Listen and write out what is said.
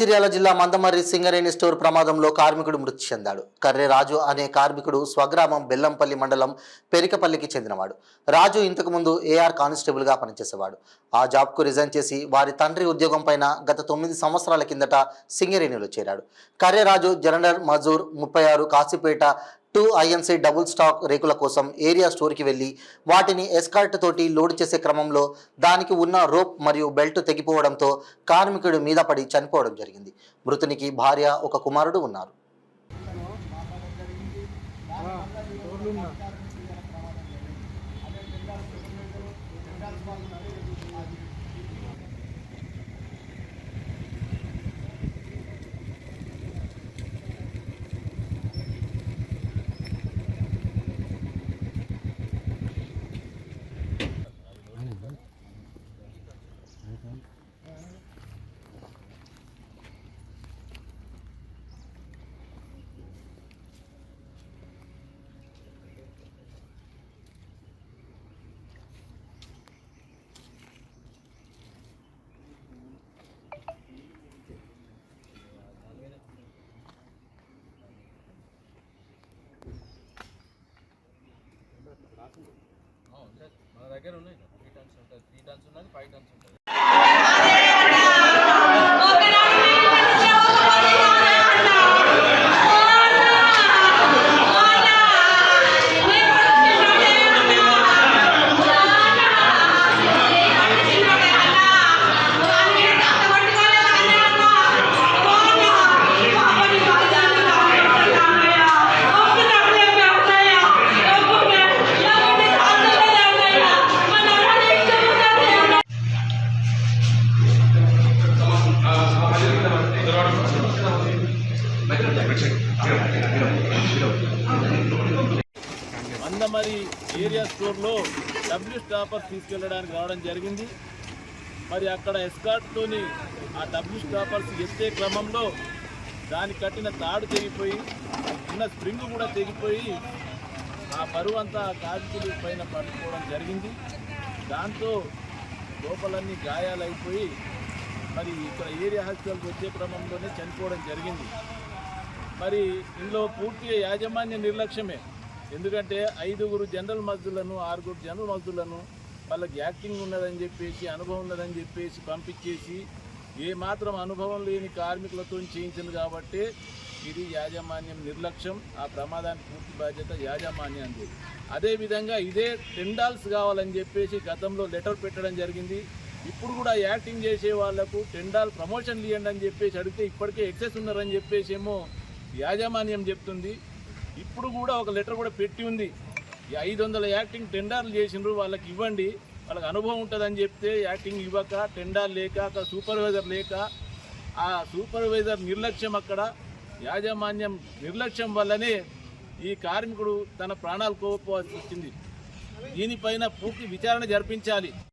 మంచిర్యాల జిల్లా మందమర్రి సింగరేణి స్టోర్ ప్రమాదంలో కార్మికుడు మృతి చెందాడు. కర్రె రాజు అనే కార్మికుడు స్వగ్రామం బెల్లంపల్లి మండలం పెరికపల్లికి చెందినవాడు. రాజు ఇంతకు ముందు ఏఆర్ కానిస్టేబుల్ గా పనిచేసేవాడు. ఆ జాబ్ కు రిజైన్ చేసి వారి తండ్రి ఉద్యోగం పైన గత 9 సంవత్సరాల కిందట సింగరేణిలో చేరాడు. కర్రె రాజు జనరల్ మజూర్ 36 కాశీపేట 2 INC డబుల్ స్టాక్ రేకుల కోసం ఏరియా స్టోర్కి వెళ్లి వాటిని ఎస్కార్ట్ తోటి లోడ్ చేసే క్రమంలో దానికి ఉన్న రోప్ మరియు బెల్ట్ తెగిపోవడంతో కార్మికుడి మీద పడి చనిపోవడం జరిగింది. మృతునికి భార్య, ఒక కుమారుడు ఉన్నారు. మన దగ్గర ఉన్నాయి 3 టన్స్ ఉంటుంది, 3 టన్స్ ఉన్నది, 5 టన్స్ ఉంటుంది. మందమరి ఏరియా స్టోర్లో డబ్ల్యూ స్టాపర్స్ తీసుకెళ్ళడానికి రావడం జరిగింది. మరి అక్కడ ఎస్కార్ట్తోని ఆ డబ్ల్యూ స్టాపర్స్ ఎత్తే క్రమంలో దానికి కట్టిన తాడు తెగిపోయి ఉన్న స్ప్రింగ్ కూడా తెగిపోయి ఆ బరువు అంతా కార్మికుల పైన పట్టుకోవడం జరిగింది. దాంతో లోపలన్నీ గాయాలైపోయి మరి ఇక్కడ ఏరియా హాస్పిటల్కి వచ్చే క్రమంలోనే చనిపోవడం జరిగింది. మరి ఇందులో పూర్తిగా యాజమాన్య నిర్లక్ష్యమే. ఎందుకంటే 5 జనరల్ మజ్దూర్లను 6 జనరల్ మజ్దూర్లను వాళ్ళకి యాక్టింగ్ ఉన్నదని చెప్పేసి, అనుభవం ఉన్నదని చెప్పేసి పంపించేసి ఏమాత్రం అనుభవం లేని కార్మికులతో చేయించింది కాబట్టి ఇది యాజమాన్యం నిర్లక్ష్యం. ఆ ప్రమాదానికి పూర్తి బాధ్యత యాజమాన్యానికి. అదేవిధంగా ఇదే టెండాల్స్ కావాలని చెప్పేసి గతంలో లెటర్ పెట్టడం జరిగింది. ఇప్పుడు కూడా యాక్టింగ్ చేసే వాళ్లకు టెండాల్ ప్రమోషన్లు ఇవ్వండి అని చెప్పేసి అడిగితే ఇప్పటికే ఎక్సెస్ ఉన్నారని చెప్పేసి ఏమో యాజమాన్యం చెప్తుంది. ఇప్పుడు కూడా ఒక లెటర్ కూడా పెట్టి ఉంది, 500 యాక్టింగ్ టెండర్లు చేసిండ్రు, వాళ్ళకి ఇవ్వండి, వాళ్ళకి అనుభవం ఉంటుందని చెప్తే యాక్టింగ్ ఇవ్వక, టెండర్ లేక, సూపర్వైజర్ లేక, ఆ సూపర్వైజర్ నిర్లక్ష్యం, అక్కడ యాజమాన్యం నిర్లక్ష్యం వల్లనే ఈ కార్మికుడు తన ప్రాణాలు కోల్పోవాల్సి వచ్చింది. దీనిపైన పూర్తి విచారణ జరిపించాలి.